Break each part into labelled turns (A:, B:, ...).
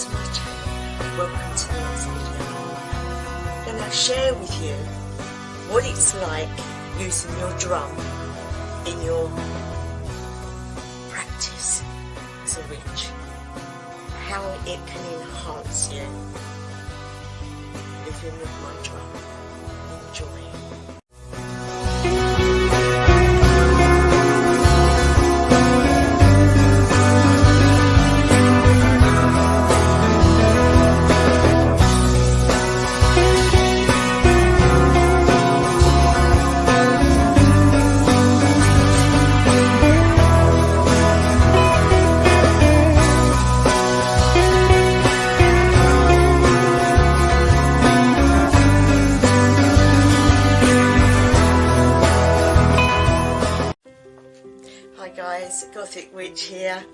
A: to my channel. Welcome to the next video. I'm going to share with you what it's like using your drum in your practice as a witch. How it can enhance you living with my drum. Enjoy. Hi guys, Gothic Witch here.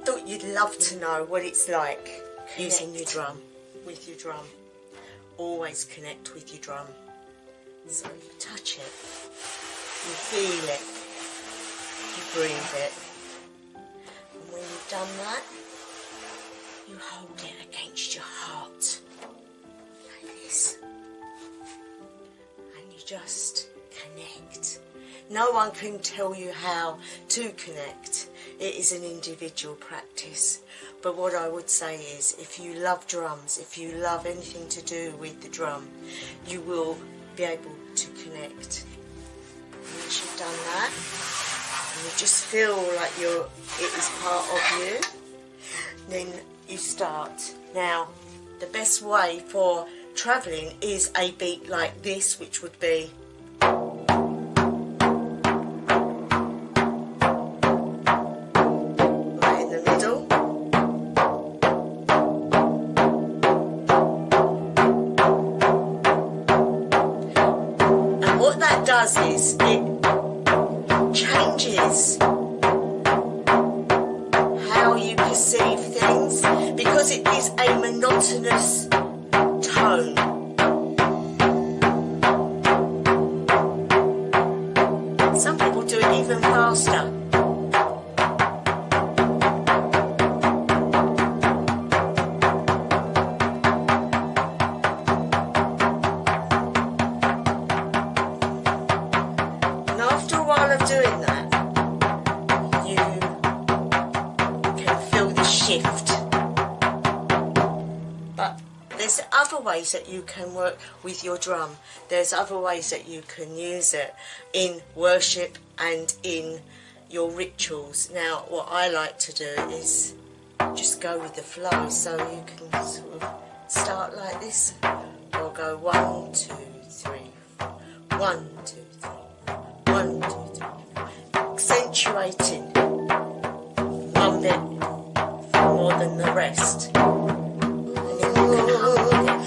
A: Thought you'd love to know what it's like using your drum, with your drum. Always connect with your drum. So you touch it, you feel it, you breathe it. And when you've done that, you hold it against your heart, like this. And you just connect. No one can tell you how to connect. It is an individual practice. But what I would say is, if you love drums, if you love anything to do with the drum, you will be able to connect. Once you've done that, and you just feel like it is part of you, then you start. Now, the best way for travelling is a beat like this, which would be is it changes how you perceive things, because it is a monotonous tone. Some people do it even faster. Doing that, you can feel the shift. But there's other ways that you can work with your drum. There's other ways that you can use it in worship and in your rituals. Now, what I like to do is just go with the flow, so you can sort of start like this, or go 1, 2, 3, 4, 1, 2, 3, 1, 2, 3. Accentuating one bit more than the rest. And then you can hum it.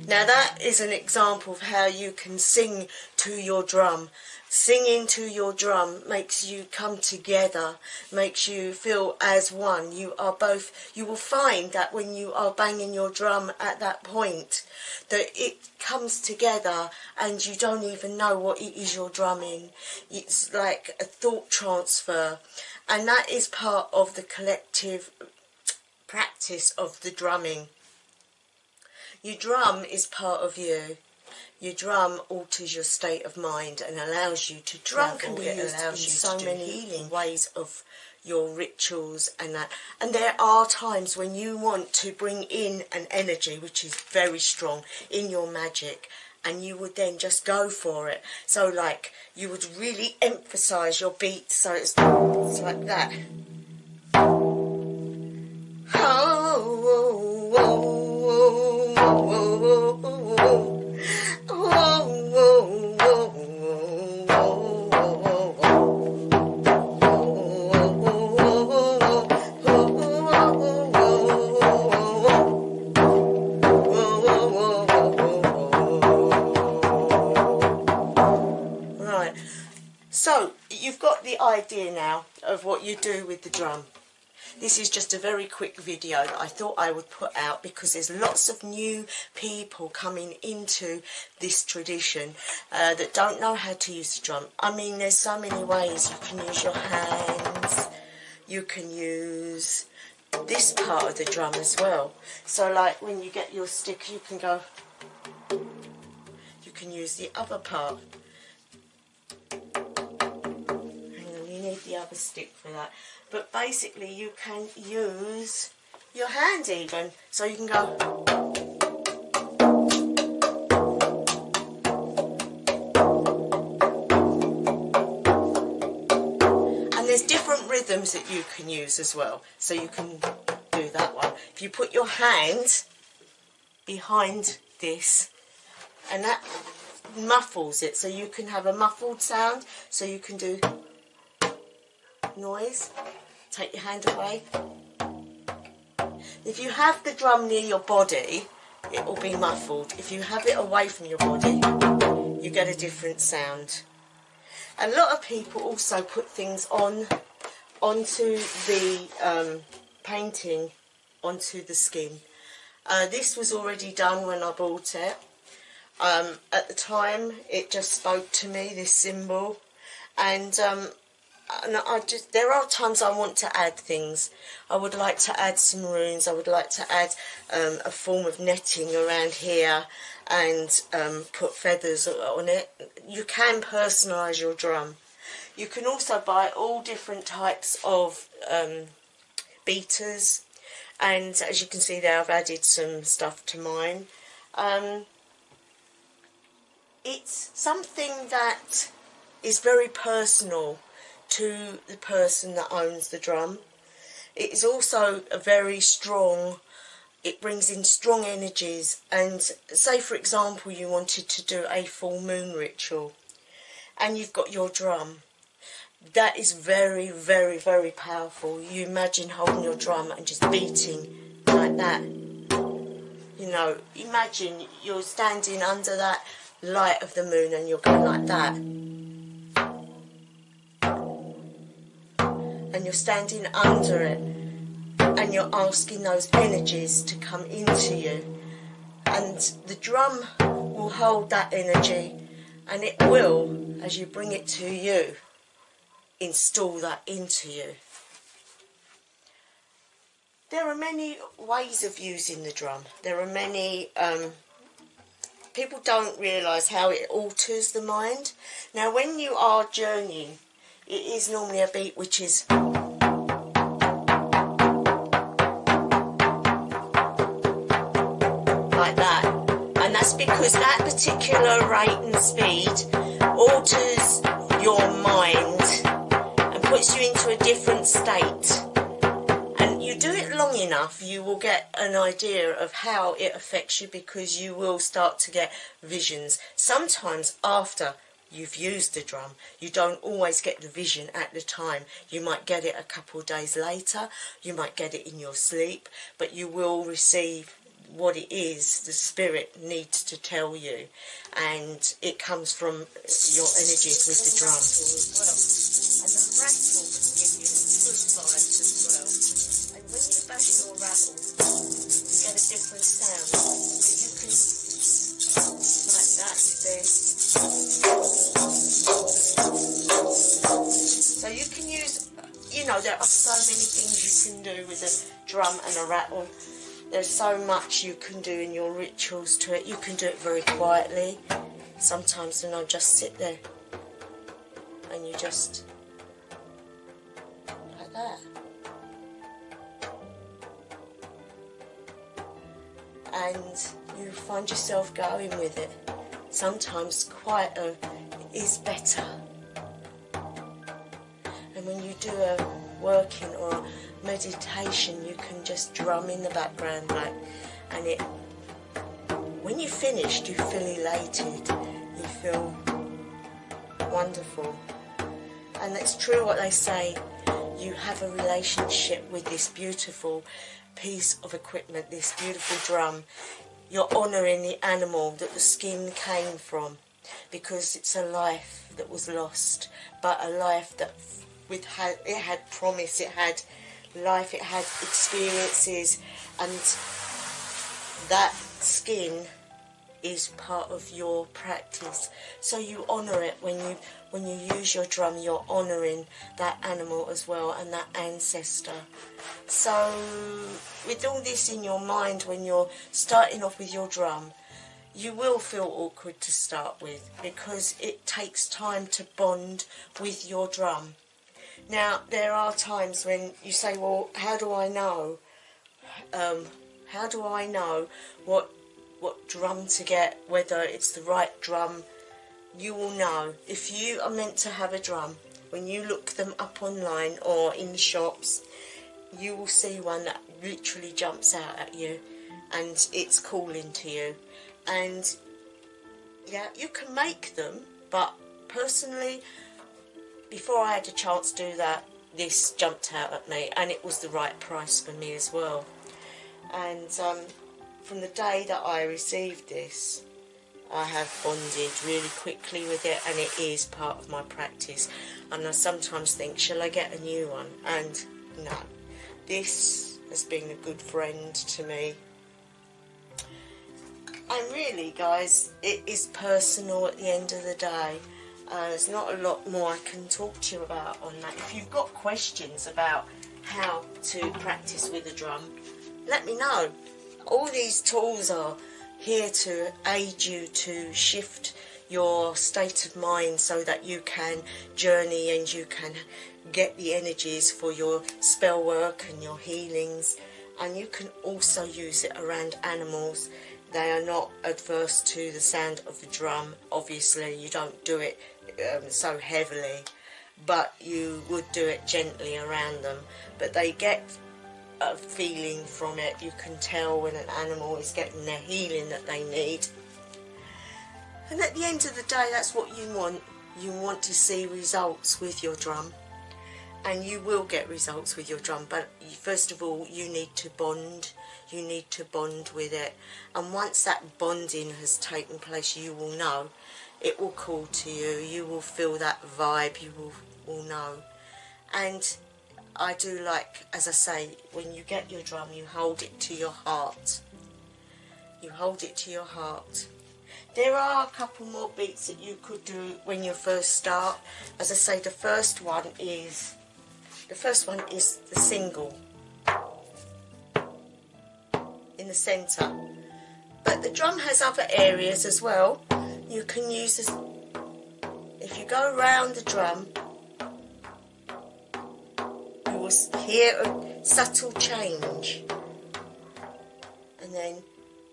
A: Now that is an example of how you can sing to your drum. Singing to your drum makes you come together, makes you feel as one. You will find that when you are banging your drum at that point, that it comes together and you don't even know what it is you're drumming. It's like a thought transfer, and that is part of the collective practice of the drumming. Your drum is part of you. Your drum alters your state of mind and allows you to travel. Drum can be used in so many healing ways of your rituals and that. And there are times when you want to bring in an energy which is very strong in your magic, and you would then just go for it. So like you would really emphasize your beats, so it's like that. Right, so you've got the idea now of what you do with the drum. This is just a very quick video that I thought I would put out because there's lots of new people coming into this tradition that don't know how to use the drum. I mean, there's so many ways. You can use your hands, you can use this part of the drum as well. So like when you get your stick, you can go, you can use the other part. You need the other stick for that. But basically you can use your hand even. So you can go. And there's different rhythms that you can use as well. So you can do that one. If you put your hand behind this, and that muffles it, so you can have a muffled sound, so you can do noise. Take your hand away. If you have the drum near your body, it will be muffled. If you have it away from your body, you get a different sound. A lot of people also put things onto the painting, onto the skin. This was already done when I bought it. At the time, it just spoke to me, this symbol, and there are times I want to add things. I would like to add some runes. I would like to add a form of netting around here and put feathers on it. You can personalise your drum. You can also buy all different types of beaters, and as you can see there, I've added some stuff to mine. It's something that is very personal to the person that owns the drum. It is also a very strong, it brings in strong energies. And say for example you wanted to do a full moon ritual and you've got your drum, that is very, very, very powerful. You imagine holding your drum and just beating like that. You know, imagine you're standing under that light of the moon and you're going like that. And you're standing under it and you're asking those energies to come into you, and the drum will hold that energy, and it will, as you bring it to you, install that into you. There are many ways of using the drum. There are many people don't realise how it alters the mind. Now when you are journeying, it is normally a beat which is like that, and that's because that particular rate and speed alters your mind and puts you into a different state. And you do it long enough, you will get an idea of how it affects you, because you will start to get visions. Sometimes after you've used the drum, you don't always get the vision at the time. You might get it a couple of days later, you might get it in your sleep, but you will receive what it is the spirit needs to tell you, and it comes from your energies with the drum. And the rattle can give you good vibes as well. And when you bash your rattle, you get a different sound. You can, like that with this. So you can use, you know, there are so many things you can do with a drum and a rattle. There's so much you can do in your rituals to it. You can do it very quietly. Sometimes then I'll just sit there and you just, like that. And you find yourself going with it. Sometimes quieter is better. And when you do a working or a meditation, you can just drum in the background, like, and it, when you're finished, you feel elated, you feel wonderful. And it's true what they say, you have a relationship with this beautiful piece of equipment, this beautiful drum. You're honouring the animal that the skin came from. because it's a life that was lost, but a life that it had promise, it had life, it had experiences, and that skin is part of your practice. So you honour it when you use your drum. You're honouring that animal as well, and that ancestor. So with all this in your mind, when you're starting off with your drum, you will feel awkward to start with, because it takes time to bond with your drum. Now, there are times when you say, well, how do I know? How do I know what drum to get, whether it's the right drum? You will know. If you are meant to have a drum, when you look them up online or in the shops, you will see one that literally jumps out at you and it's calling to you. And yeah, you can make them, but personally, before I had a chance to do that, this jumped out at me, and it was the right price for me as well. And from the day that I received this, I have bonded really quickly with it, and it is part of my practice. And I sometimes think, shall I get a new one? And no, this has been a good friend to me. And really, guys, it is personal at the end of the day. There's not a lot more I can talk to you about on that. If you've got questions about how to practice with a drum, let me know. All these tools are here to aid you to shift your state of mind so that you can journey and you can get the energies for your spell work and your healings. And you can also use it around animals. They are not adverse to the sound of the drum. Obviously, you don't do it so heavily, but you would do it gently around them. But they get a feeling from it. You can tell when an animal is getting their healing that they need. And at the end of the day, that's what you want. You want to see results with your drum. And you will get results with your drum, but first of all, you need to bond. You need to bond with it. And once that bonding has taken place, you will know. It will call to you. You will feel that vibe. You will know. And I do like, as I say, when you get your drum, you hold it to your heart. You hold it to your heart. There are a couple more beats that you could do when you first start. As I say, the first one is the single in the centre. But the drum has other areas as well. You can use this. If you go around the drum, you will hear a subtle change. And then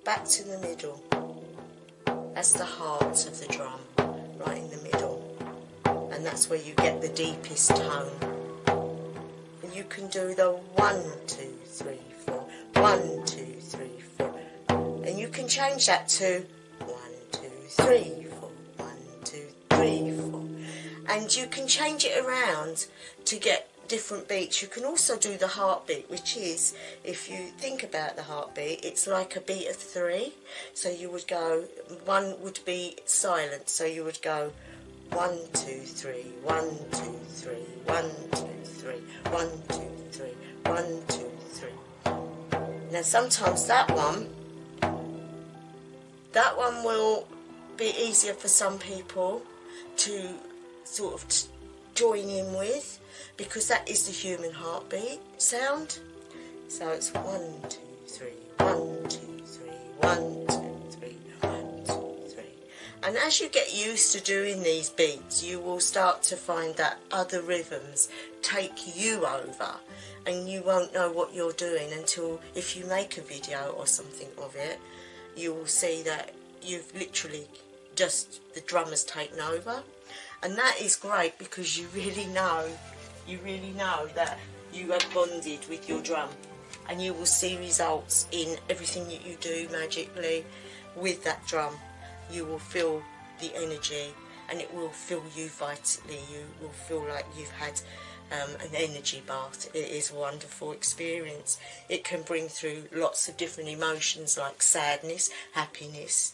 A: back to the middle. That's the heart of the drum, right in the middle. And that's where you get the deepest tone. And you can do the 1, 2, 3, 4, 1, 2, 3, 4. And you can change that to 1, 2, 3, 4, 1, 2, 3, 4. And you can change it around to get different beats. You can also do the heartbeat, which is, if you think about the heartbeat, it's like a beat of 3. So you would go, 1 would be silent, so you would go 1, 2, 3, 1, 2, 3, 1, 2, 3, 1, 2, 3, 1, 2, 3. Now sometimes that one will be easier for some people to sort of join in with, because that is the human heartbeat sound. So it's 1, 2, 3, 1, 2, 3, 1, 2, 3, 1, 2, 3. And as you get used to doing these beats, you will start to find that other rhythms take you over, and you won't know what you're doing until, if you make a video or something of it, you will see that you've literally just, the drum has taken over. And that is great, because you really know that you have bonded with your drum, and you will see results in everything that you do magically with that drum. You will feel the energy, and it will fill you vitally. You will feel like you've had an energy bath. It is a wonderful experience. It can bring through lots of different emotions like sadness, happiness,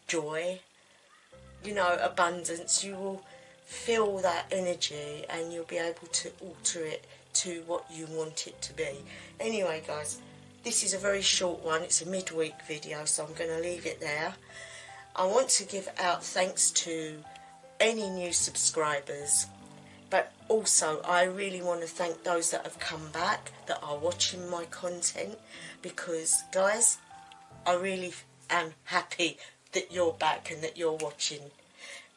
A: joy, you know, abundance. You will feel that energy and you'll be able to alter it to what you want it to be. Anyway guys, this is a very short one. It's a midweek video, so I'm going to leave it there. I want to give out thanks to any new subscribers, but also I really want to thank those that have come back, that are watching my content, because guys, I really am happy that you're back and that you're watching,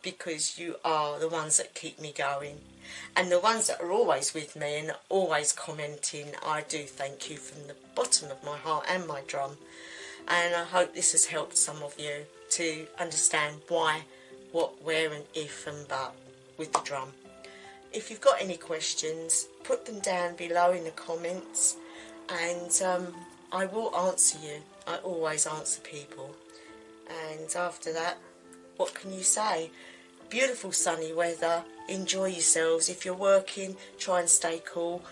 A: because you are the ones that keep me going. And the ones that are always with me and always commenting, I do thank you from the bottom of my heart and my drum. And I hope this has helped some of you to understand why, what, where and if and but with the drum. If you've got any questions, put them down below in the comments, and I will answer you. I always answer people. And after that, what can you say? Beautiful sunny weather, enjoy yourselves. If you're working, try and stay cool,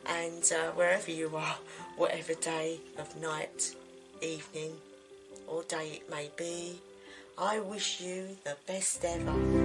A: and wherever you are, whatever day of night, evening or day it may be, I wish you the best ever.